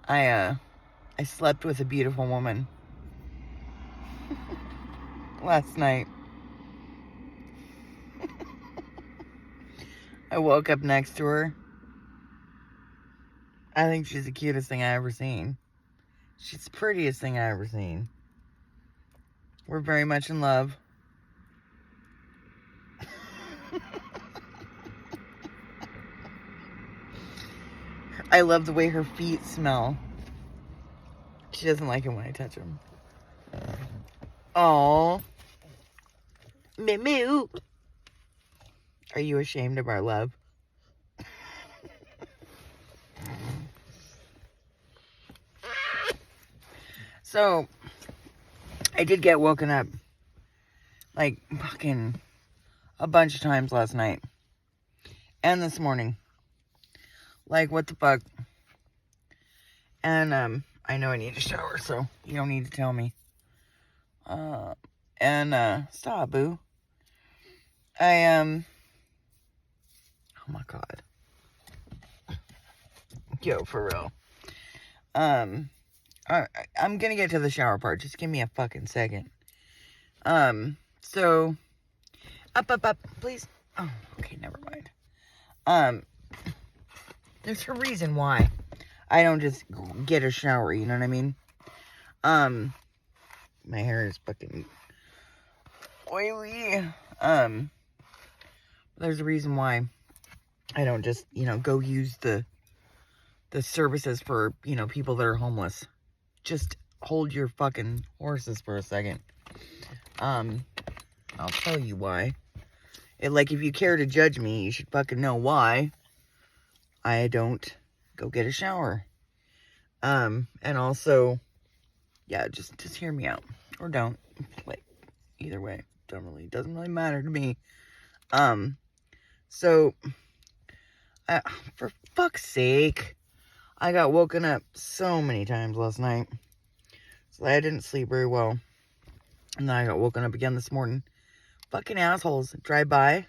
I slept with a beautiful woman last night. I woke up next to her. I think she's the cutest thing I ever seen. She's the prettiest thing I ever seen. We're very much in love. I love the way her feet smell. She doesn't like it when I touch them. Aww. Moo. Are you ashamed of our love? So, I did get woken up like fucking a bunch of times last night. And this morning. Like, what the fuck? And, I know I need a shower, so you don't need to tell me. Stop, boo. Oh my God. Yo, for real. I'm gonna get to the shower part. Just give me a fucking second. So, up, please. Oh, okay, never mind. There's a reason why I don't just get a shower, you know what I mean? My hair is fucking oily. There's a reason why I don't just, go use the services for, people that are homeless. Just hold your fucking horses for a second. I'll tell you why. If you care to judge me, you should fucking know why I don't go get a shower. And also, yeah, just hear me out. Or don't. Like, either way. Doesn't really matter to me. So, for fuck's sake, I got woken up so many times last night. So I didn't sleep very well. And then I got woken up again this morning. Fucking assholes drive by.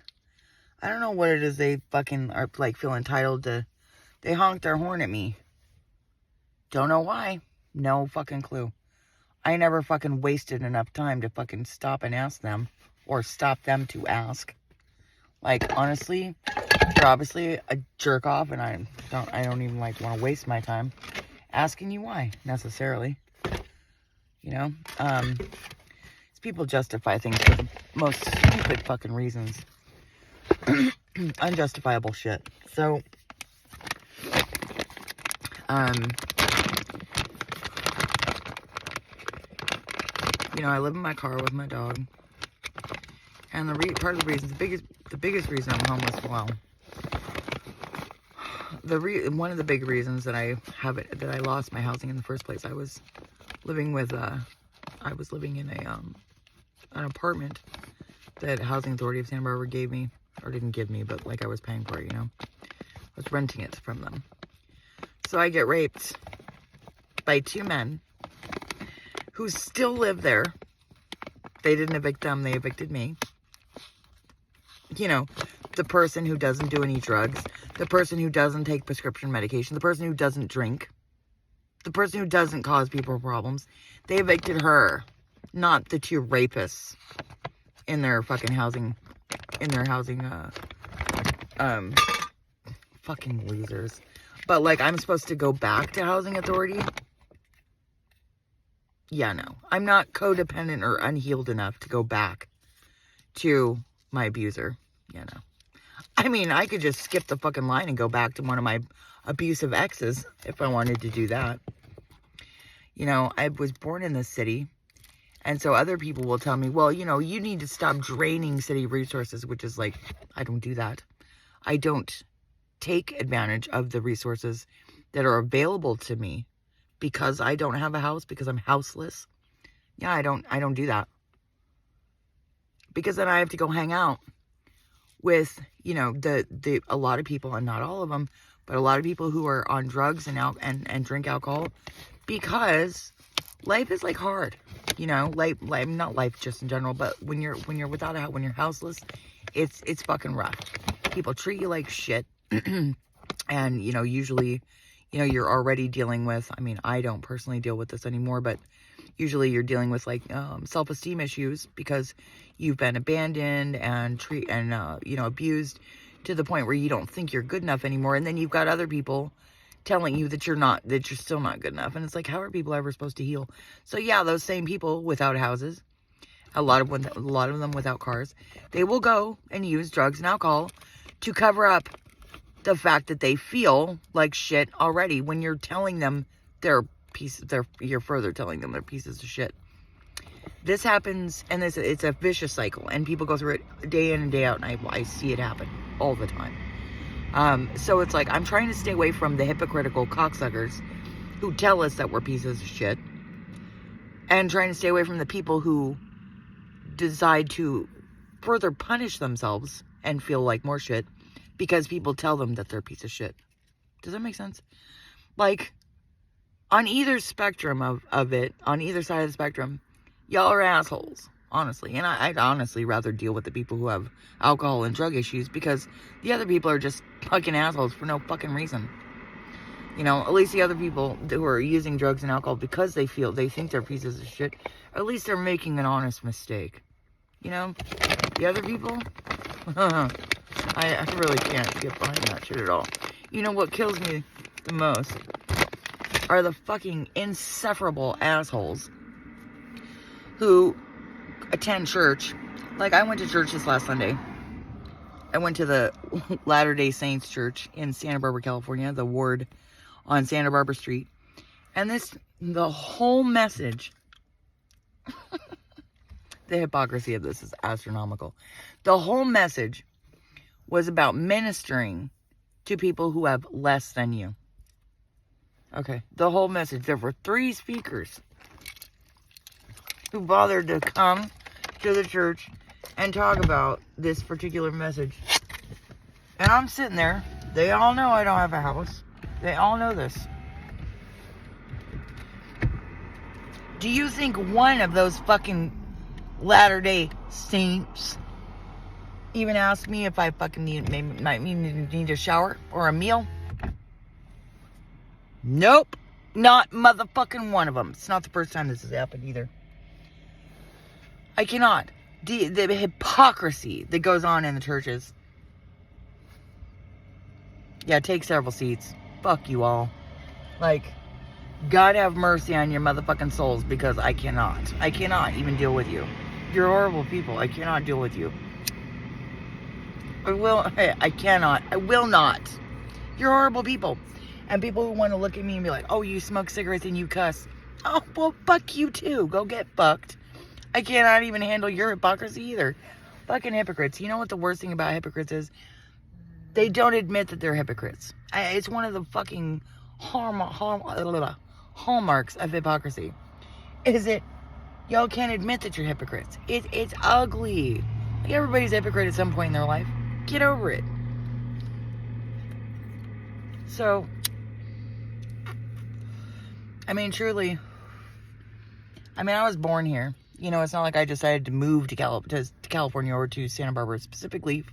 I don't know what it is they fucking are, feel entitled to. They honk their horn at me. Don't know why. No fucking clue. I never fucking wasted enough time to fucking stop and ask them. Or stop them to ask. Honestly, you're obviously a jerk off, and I don't even want to waste my time asking you why, necessarily. People justify things for the most stupid fucking reasons. Unjustifiable shit. So, I live in my car with my dog. And part of the reason, the biggest reason I'm homeless, one of the big reasons that I lost my housing in the first place, I was living in an apartment that Housing Authority of Santa Barbara gave me, or didn't give me, but I was paying for it, I was renting it from them. So I get raped by two men who still live there. They didn't evict them, they evicted me. The person who doesn't do any drugs, the person who doesn't take prescription medication, the person who doesn't drink, the person who doesn't cause people problems. They evicted her, not the two rapists in their fucking housing, fucking losers. But, I'm supposed to go back to Housing Authority? Yeah, no. I'm not codependent or unhealed enough to go back to my abuser. Yeah, no. I mean, I could just skip the fucking line and go back to one of my abusive exes if I wanted to do that. I was born in this city, and so other people will tell me, well, you need to stop draining city resources, which is I don't do that. I don't take advantage of the resources that are available to me because I don't have a house, because I'm houseless. Yeah, I don't do that. Because then I have to go hang out with, a lot of people, and not all of them, but a lot of people who are on drugs and drink alcohol, because life is hard, not life just in general, but when you're without a house, when you're houseless, it's fucking rough. People treat you like shit, and usually, you know, you're already dealing with, I mean, I don't personally deal with this anymore, but usually you're dealing with like self-esteem issues because you've been abandoned and you know, abused to the point where you don't think you're good enough anymore. And then you've got other people telling you that you're still not good enough. And it's like, how are people ever supposed to heal? So yeah, those same people without houses, a lot of them without cars, they will go and use drugs and alcohol to cover up the fact that they feel like shit already when you're telling them you're further telling them they're pieces of shit. This happens, and it's a vicious cycle, and people go through it day in and day out, and I see it happen all the time. So it's like, I'm trying to stay away from the hypocritical cocksuckers who tell us that we're pieces of shit, and trying to stay away from the people who decide to further punish themselves and feel like more shit because people tell them that they're a piece of shit. Does that make sense? Like, on either spectrum of it, on either side of the spectrum, y'all are assholes, honestly. And I'd honestly rather deal with the people who have alcohol and drug issues, because the other people are just fucking assholes for no fucking reason. You know, at least the other people who are using drugs and alcohol because they think they're pieces of shit, at least they're making an honest mistake. You know? The other people, I really can't get behind that shit at all. You know what kills me the most are the fucking insufferable assholes who attend church. Like, I went to church this last Sunday. I went to the Latter-day Saints Church in Santa Barbara, California, the ward on Santa Barbara Street. And the whole message, the hypocrisy of this is astronomical. The whole message was about ministering to people who have less than you. Okay, the whole message. There were 3 speakers who bothered to come to the church and talk about this particular message. And I'm sitting there. They all know I don't have a house. They all know this. Do you think one of those fucking Latter-day Saints even asked me if I fucking need a shower or a meal? Nope. Not motherfucking one of them. It's not the first time this has happened either. I cannot. The hypocrisy that goes on in the churches. Yeah, take several seats. Fuck you all. Like, God have mercy on your motherfucking souls, because I cannot. I cannot even deal with you. You're horrible people. I cannot deal with you. I cannot. I will not. You're horrible people. And people who want to look at me and be like, oh, you smoke cigarettes and you cuss. Oh, well, fuck you too. Go get fucked. I cannot even handle your hypocrisy either. Fucking hypocrites. You know what the worst thing about hypocrites is? They don't admit that they're hypocrites. It's one of the fucking hallmarks of hypocrisy. Is it y'all can't admit that you're hypocrites. It's ugly. Like, everybody's a hypocrite at some point in their life. Get over it. So, I mean, truly, I was born here. You know, it's not like I decided to move to California or to Santa Barbara specifically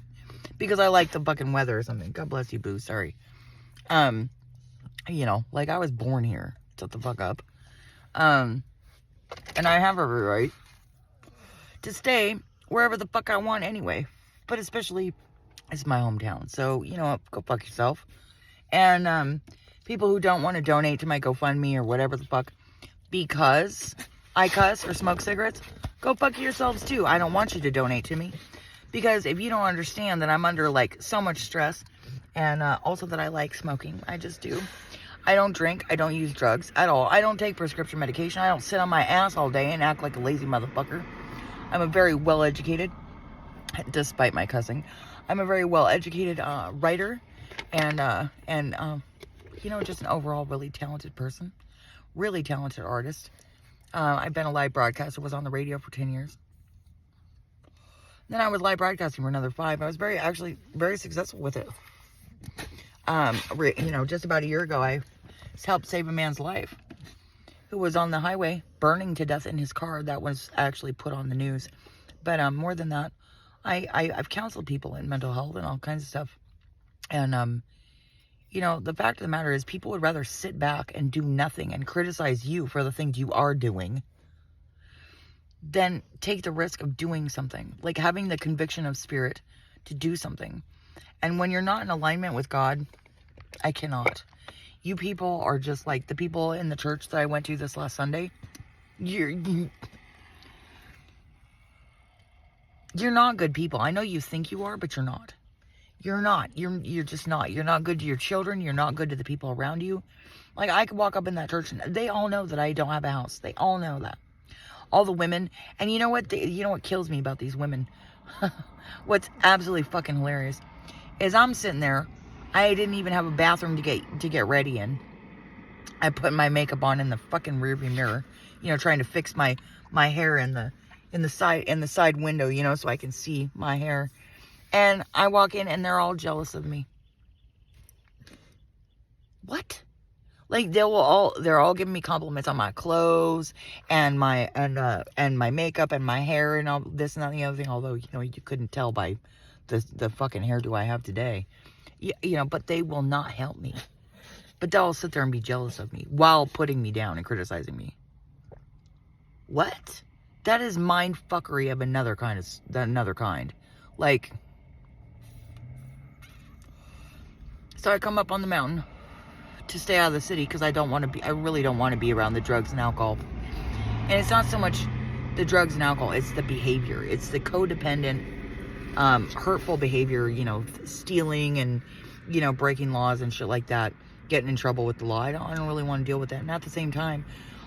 because I like the fucking weather or something. God bless you, boo. Sorry. You know, like, I was born here. Shut the fuck up. And I have every right to stay wherever the fuck I want anyway. But especially, it's my hometown. So, you know, go fuck yourself. And, people who don't want to donate to my GoFundMe or whatever the fuck because I cuss or smoke cigarettes, go fuck yourselves too. I don't want you to donate to me. Because if you don't understand that I'm under, like, so much stress, and also that I like smoking, I just do. I don't drink. I don't use drugs at all. I don't take prescription medication. I don't sit on my ass all day and act like a lazy motherfucker. I'm a very well-educated, despite my cussing, I'm a very well-educated writer and you know, just an overall really talented person. Really talented artist. I've been a live broadcaster, was on the radio for 10 years. Then I was live broadcasting for another 5. I was actually very successful with it. You know, just about a year ago, I helped save a man's life who was on the highway burning to death in his car. That was actually put on the news. But more than that, I've counseled people in mental health and all kinds of stuff. And You know, the fact of the matter is people would rather sit back and do nothing and criticize you for the things you are doing than take the risk of doing something. Like having the conviction of spirit to do something. And when you're not in alignment with God, I cannot. You people are just like the people in the church that I went to this last Sunday. You're not good people. I know you think you are, but you're not. You're not. You're just not. You're not good to your children. You're not good to the people around you. Like, I could walk up in that church and they all know that I don't have a house. They all know that. All the women. And you know what? You know what kills me about these women? What's absolutely fucking hilarious is I'm sitting there. I didn't even have a bathroom to get ready in. I put my makeup on in the fucking rearview mirror, you know, trying to fix my hair in the side window, you know, so I can see my hair. And I walk in and they're all jealous of me. What? Like they're all giving me compliments on my clothes and my makeup and my hair and all this and that and the other thing. Although, you know, you couldn't tell by the fucking hairdo I have today. You know, but they will not help me. But they'll sit there and be jealous of me while putting me down and criticizing me. What? That is mind fuckery of another kind. Like, so I come up on the mountain to stay out of the city because I really don't want to be around the drugs and alcohol. And it's not so much the drugs and alcohol, it's the behavior. It's the codependent, hurtful behavior, you know, stealing and, you know, breaking laws and shit like that, getting in trouble with the law. I don't really want to deal with that. And at the same time,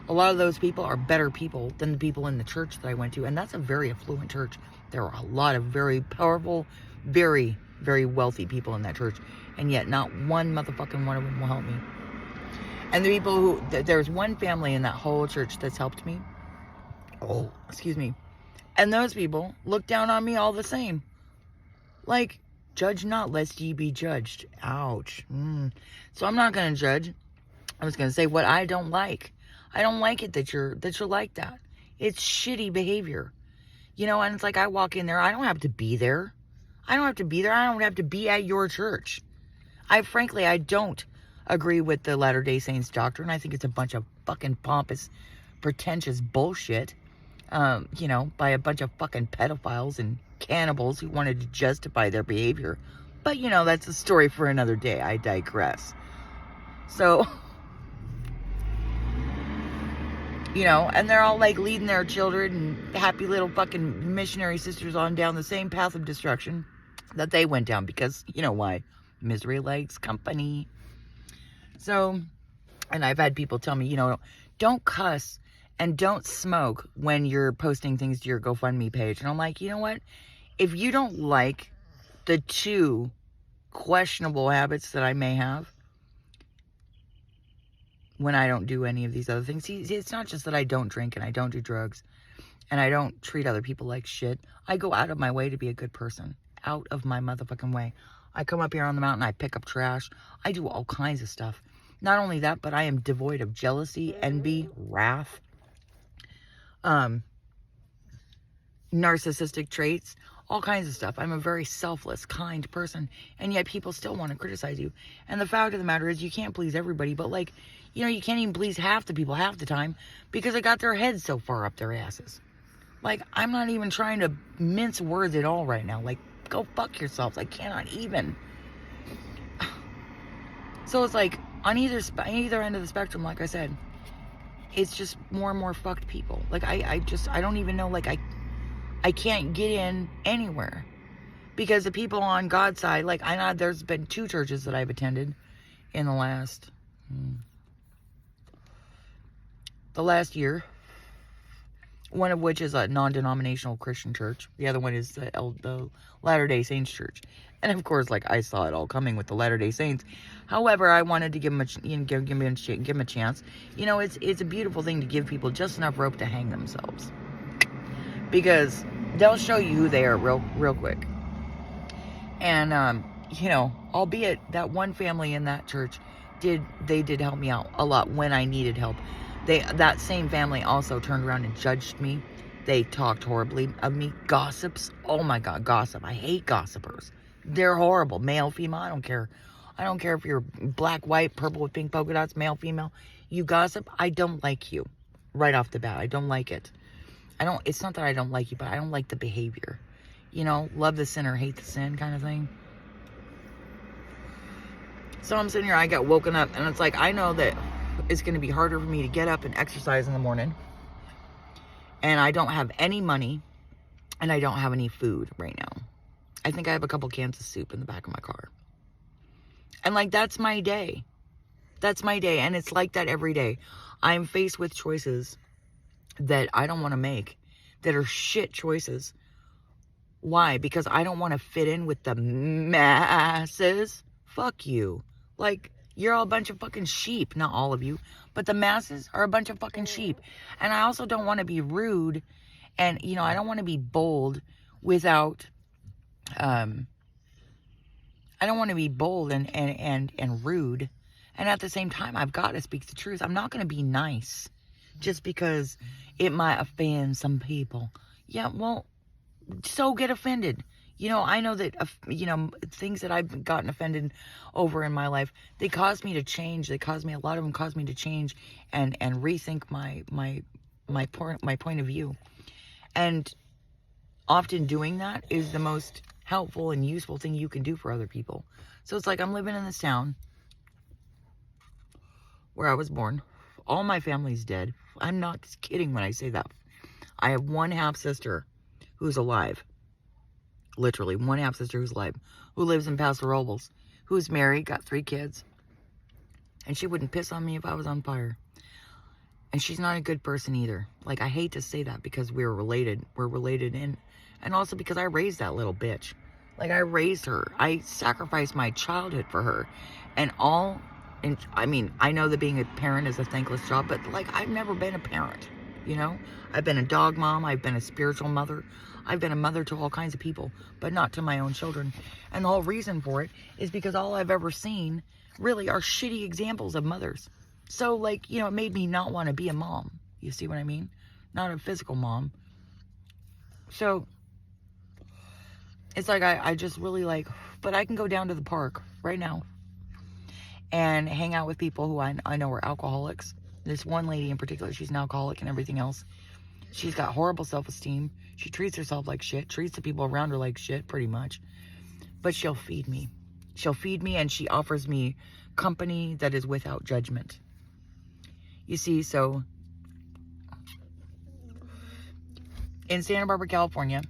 a lot of those people are better people than the people in the church that I went to. And that's a very affluent church. There are a lot of very powerful, very, very wealthy people in that church. And yet not one motherfucking one of them will help me. And the people there's one family in that whole church that's helped me. Oh, excuse me. And those people look down on me all the same. Like, judge not lest ye be judged. Ouch. So I'm not going to judge. I'm just going to say what I don't like. I don't like it that you're like that. It's shitty behavior. You know, and it's like I walk in there. I don't have to be there. I don't have to be there. I don't have to be at your church. Frankly, I don't agree with the Latter-day Saints doctrine. I think it's a bunch of fucking pompous, pretentious bullshit. You know, by a bunch of fucking pedophiles and cannibals who wanted to justify their behavior. But, you know, that's a story for another day. I digress. So, you know, and they're all like leading their children and happy little fucking missionary sisters on down the same path of destruction that they went down because, you know why? Misery likes company. So, and I've had people tell me, you know, don't cuss and don't smoke when you're posting things to your GoFundMe page. And I'm like, you know what? If you don't like the two questionable habits that I may have when I don't do any of these other things, see, it's not just that I don't drink and I don't do drugs and I don't treat other people like shit. I go out of my way to be a good person. Out of my motherfucking way. I come up here on the mountain, I pick up trash. I do all kinds of stuff. Not only that, but I am devoid of jealousy, envy, wrath, narcissistic traits, all kinds of stuff. I'm a very selfless, kind person, and yet people still want to criticize you. And the fact of the matter is you can't please everybody, but like, you know, you can't even please half the people half the time because they got their heads so far up their asses. Like, I'm not even trying to mince words at all right now. Like, go fuck yourselves. I cannot even. So it's like, on either end of the spectrum, like I said, it's just more and more fucked people. Like, I don't even know, like, I can't get in anywhere. Because the people on God's side, like, I know there's been 2 churches that I've attended in the last year. One of which is a non-denominational Christian church. The other one is the Latter-day Saints church. And of course, like, I saw it all coming with the Latter-day Saints. However, I wanted to give them a chance. You know, it's a beautiful thing to give people just enough rope to hang themselves. Because they'll show you who they are real quick. And, you know, albeit that one family in that church did help me out a lot when I needed help. That same family also turned around and judged me. They talked horribly of me. Gossips. Oh my God, gossip. I hate gossipers. They're horrible. Male, female, I don't care. I don't care if you're black, white, purple with pink polka dots, male, female. You gossip, I don't like you. Right off the bat, I don't like it. It's not that I don't like you, but I don't like the behavior. You know, love the sinner, hate the sin kind of thing. So I'm sitting here, I got woken up, and it's like, I know that it's going to be harder for me to get up and exercise in the morning. And I don't have any money, and I don't have any food right now. I think I have a couple cans of soup in the back of my car. And like, that's my day. That's my day. And it's like that every day. I'm faced with choices that I don't want to make, that are shit choices. Why? Because I don't want to fit in with the masses. Fuck you. Like, you're all a bunch of fucking sheep. Not all of you, but the masses are a bunch of fucking sheep. And I also don't want to be rude. And, you know, I don't want to be bold without, I don't want to be bold and rude. And at the same time, I've got to speak the truth. I'm not going to be nice just because it might offend some people. Yeah, well, so get offended. You know, I know that, you know, things that I've gotten offended over in my life, they caused me to change. A lot of them caused me to change and rethink my point of view. And often doing that is the most helpful and useful thing you can do for other people. So it's like, I'm living in this town where I was born. All my family's dead. I'm not kidding when I say that. I have one half sister who's alive. Literally, one half sister who's alive. Who lives in Paso Robles. Who's married, got 3 kids. And she wouldn't piss on me if I was on fire. And she's not a good person either. Like, I hate to say that because we're related. We're related in. And also because I raised that little bitch. Like, I raised her. I sacrificed my childhood for her. And I mean, I know that being a parent is a thankless job, but like, I've never been a parent, you know? I've been a dog mom, I've been a spiritual mother, I've been a mother to all kinds of people, but not to my own children. And the whole reason for it is because all I've ever seen really are shitty examples of mothers. So like, you know, it made me not want to be a mom. You see what I mean? Not a physical mom. So it's like, I just really like, but I can go down to the park right now and hang out with people who I know are alcoholics. This one lady in particular, she's an alcoholic and everything else. She's got horrible self-esteem. She treats herself like shit, treats the people around her like shit, pretty much. But she'll feed me. She'll feed me, and she offers me company that is without judgment. You see, so in Santa Barbara, California,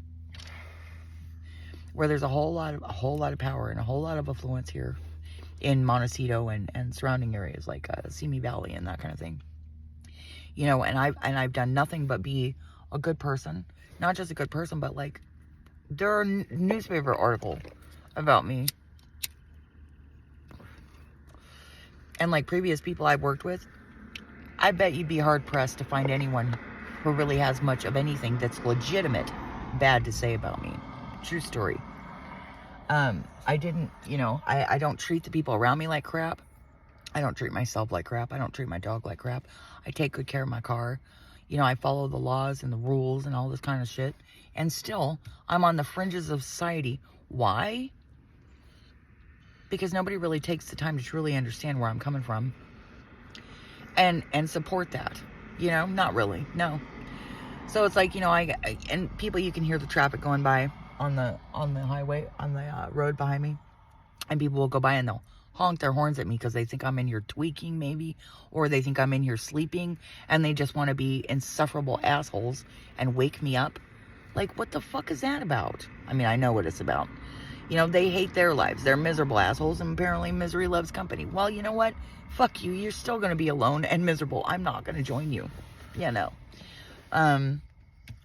where there's a whole lot of power and a whole lot of affluence here, in Montecito and surrounding areas like Simi Valley and that kind of thing. You know, and I've done nothing but be a good person. Not just a good person, but like, there are newspaper articles about me. And like previous people I've worked with, I bet you'd be hard pressed to find anyone who really has much of anything that's legitimate bad to say about me. True story. I didn't, you know, I don't treat the people around me like crap. I don't treat myself like crap. I don't treat my dog like crap. I take good care of my car. You know, I follow the laws and the rules and all this kind of shit. And still, I'm on the fringes of society. Why? Because nobody really takes the time to truly understand where I'm coming from. And support that. You know, not really. No. So it's like, you know, and people, you can hear the traffic going by on the highway, on the road behind me, and people will go by and they'll honk their horns at me because they think I'm in here tweaking maybe, or they think I'm in here sleeping, and they just want to be insufferable assholes and wake me up. Like, what the fuck is that about? I mean, I know what it's about. You know, they hate their lives. They're miserable assholes, and apparently misery loves company. Well, you know what? Fuck you. You're still going to be alone and miserable. I'm not going to join you. Yeah, no. I'm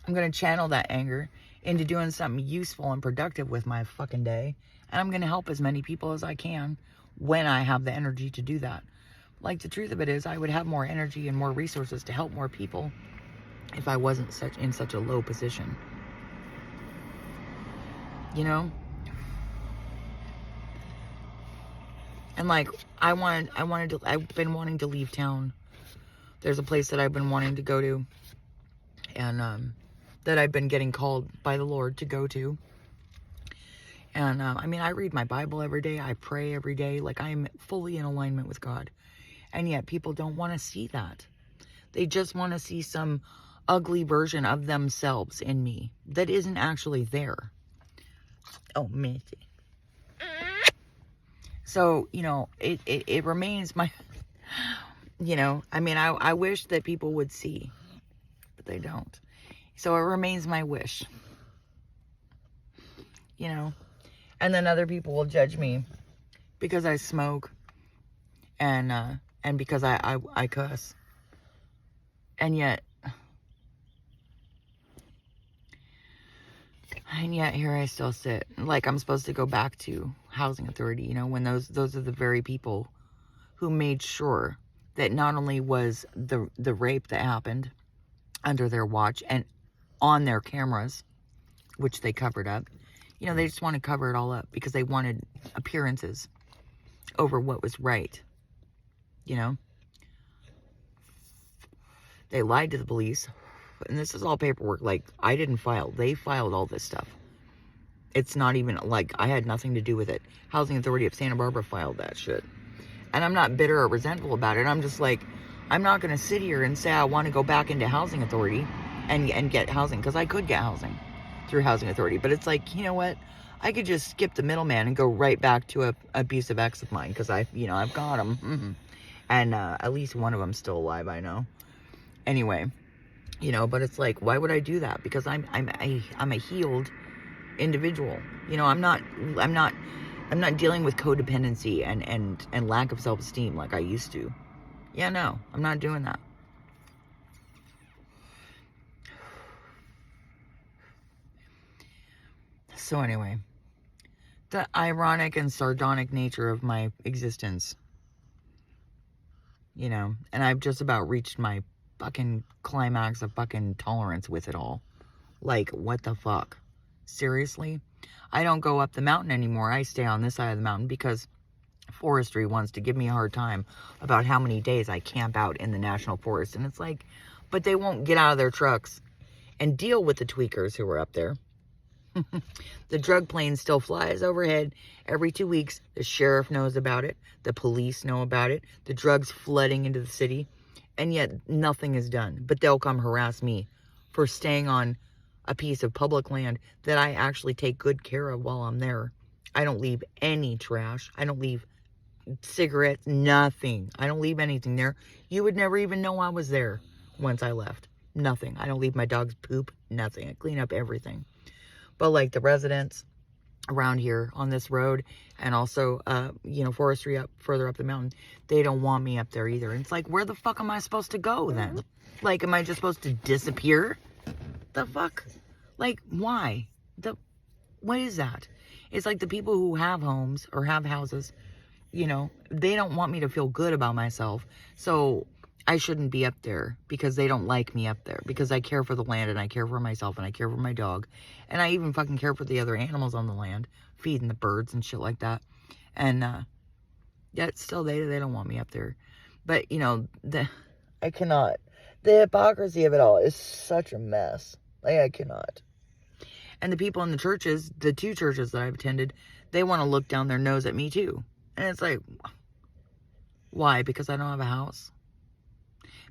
going to channel that anger into doing something useful and productive with my fucking day. And I'm going to help as many people as I can when I have the energy to do that. Like, the truth of it is, I would have more energy and more resources to help more people if I wasn't in such a low position. You know? And like, I've been wanting to leave town. There's a place that I've been wanting to go to, and that I've been getting called by the Lord to go to. And, I mean, I read my Bible every day. I pray every day. Like, I am fully in alignment with God. And yet people don't want to see that. They just want to see some ugly version of themselves in me that isn't actually there. Oh, Missy. So, you know, it remains my, you know, I mean, I wish that people would see, but they don't. So it remains my wish, you know, and then other people will judge me because I smoke and because I cuss. And yet here I still sit. Like, I'm supposed to go back to housing authority, you know, when those are the very people who made sure that not only was the rape that happened under their watch and on their cameras, which they covered up, you know, they just want to cover it all up because they wanted appearances over what was right, you know. They lied to the police. And this is all paperwork. Like, I didn't file. They filed all this stuff. It's not even, like, I had nothing to do with it. Housing Authority of Santa Barbara filed that shit. And I'm not bitter or resentful about it. I'm just like, I'm not going to sit here and say I want to go back into Housing Authority and get housing. Because I could get housing through Housing Authority. But it's like, you know what? I could just skip the middleman and go right back to a abusive ex of mine. Because I've got them. Mm-hmm. And at least one of them's still alive, I know. Anyway, you know, but it's like, why would I do that? Because I'm a healed individual. You know, I'm not dealing with codependency and lack of self-esteem like I used to. Yeah, no, I'm not doing that. So anyway, the ironic and sardonic nature of my existence, you know, and I've just about reached my fucking climax of fucking tolerance with it all. Like, what the fuck? Seriously? I don't go up the mountain anymore. I stay on this side of the mountain because forestry wants to give me a hard time about how many days I camp out in the national forest. And it's like, but they won't get out of their trucks and deal with the tweakers who are up there. The drug plane still flies overhead every 2 weeks. The sheriff knows about it. The police know about it. The drugs flooding into the city. And yet nothing is done. But they'll come harass me for staying on a piece of public land that I actually take good care of while I'm there. I don't leave any trash. I don't leave cigarettes, nothing. I don't leave anything there. You would never even know I was there once I left. Nothing. I don't leave my dog's poop, nothing. I clean up everything. But like the residents around here on this road and also, you know, forestry further up the mountain, they don't want me up there either. And it's like, where the fuck am I supposed to go then? Like, am I just supposed to disappear? The fuck? Like, why? What is that? It's like the people who have homes or have houses, you know, they don't want me to feel good about myself. So I shouldn't be up there because they don't like me up there, because I care for the land and I care for myself and I care for my dog. And I even fucking care for the other animals on the land, feeding the birds and shit like that. And, yet still they don't want me up there. But, you know, I cannot. The hypocrisy of it all is such a mess. Like, I cannot. And the people in the churches, the 2 churches that I've attended, they want to look down their nose at me too. And it's like, why? Because I don't have a house?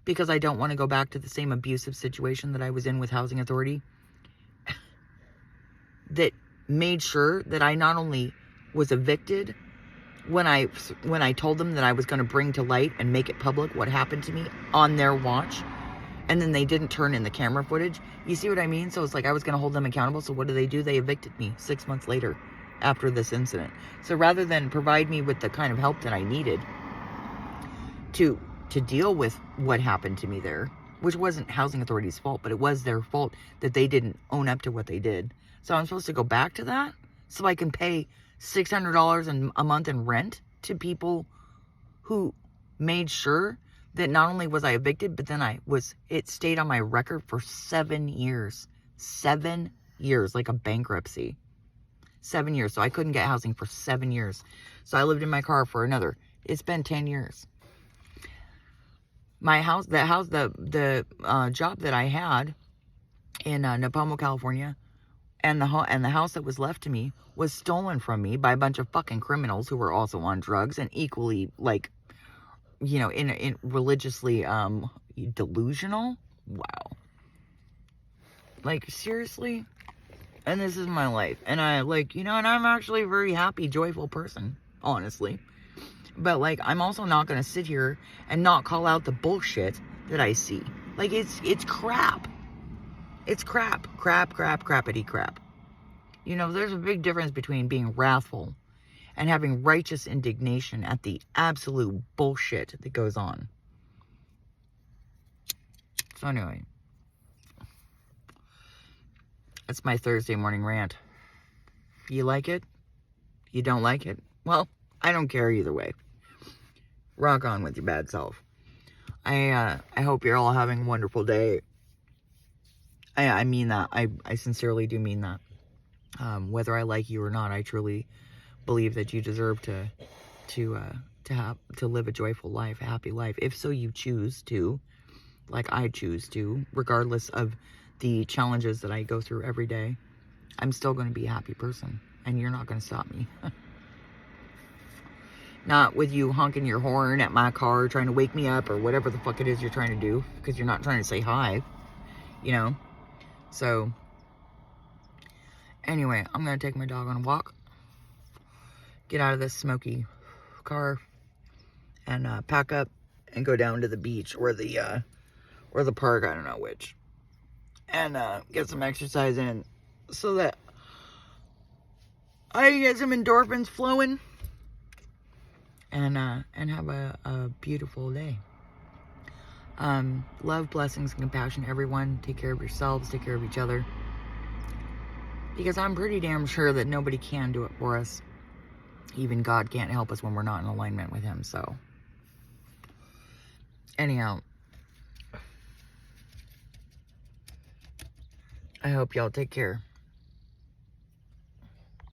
Because I don't want to go back to the same abusive situation that I was in with Housing Authority? That made sure that I not only was evicted when I told them that I was going to bring to light and make it public what happened to me on their watch, and then they didn't turn in the camera footage. You see what I mean? So it's like I was going to hold them accountable. So what do? They evicted me 6 months later after this incident. So rather than provide me with the kind of help that I needed to deal with what happened to me there, which wasn't Housing Authority's fault, but it was their fault that they didn't own up to what they did. So I'm supposed to go back to that so I can pay $600 a month in rent to people who made sure that not only was I evicted, but then it stayed on my record for 7 years. 7 years, like a bankruptcy. 7 years. So I couldn't get housing for 7 years. So I lived in my car for another. It's been 10 years. My house, the job that I had in Napalmo, California, And the house that was left to me was stolen from me by a bunch of fucking criminals who were also on drugs and equally, like, you know, in religiously delusional. Wow. Like, seriously? And this is my life. And I, like, you know, and I'm actually a very happy, joyful person, honestly. But, like, I'm also not going to sit here and not call out the bullshit that I see. Like, it's crap. It's crap. Crappity crap. You know, there's a big difference between being wrathful and having righteous indignation at the absolute bullshit that goes on. So anyway, that's my Thursday morning rant. You like it? You don't like it? Well, I don't care either way. Rock on with your bad self. I hope you're all having a wonderful day. I mean that. I sincerely do mean that. Whether I like you or not, I truly believe that you deserve to live a joyful life, a happy life. If so you choose to, like I choose to, regardless of the challenges that I go through every day, I'm still going to be a happy person, and you're not going to stop me. Not with you honking your horn at my car, trying to wake me up, or whatever the fuck it is you're trying to do, because you're not trying to say hi, you know? So, anyway, I'm going to take my dog on a walk, get out of this smoky car, and pack up and go down to the beach or the park, I don't know which, and get some exercise in so that I can get some endorphins flowing and have a beautiful day. Love, blessings, and compassion, everyone. Take care of yourselves, take care of each other, because I'm pretty damn sure that nobody can do it for us. Even God can't help us when we're not in alignment with Him. So anyhow, I hope y'all take care.